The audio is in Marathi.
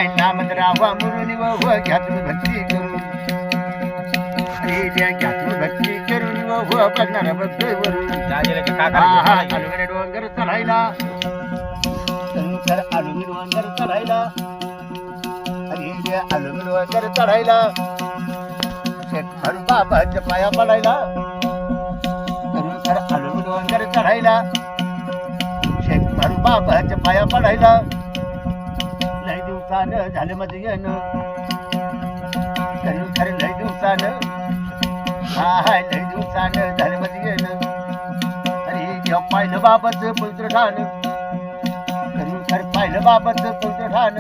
हाय नाम रावा मुरुनी व घ्यातून भक्ती करून अरे त्या घ्यातून भक्ती करून व बघणार बघतोय वरून आलुगडे डोंगर चढायला तर आलुगडे डोंगर चढायला अरे त्या आलुगडे डोंगर चढायला शेठ मारू बाबाच्या पाया पडायला तर आलुगडे डोंगर चढायला शेठ मारू बाबाच्या पाया पडायला लय दिवसानं झालं मध्ये येणं खरं लय दिवसानं हाय लय दिवसानं झालं मध्ये येणं अरे जेव्हा पाहिलं बाबाचं पवित्र ठाण खरं पाहिलं बाबाचं पवित्र ठाण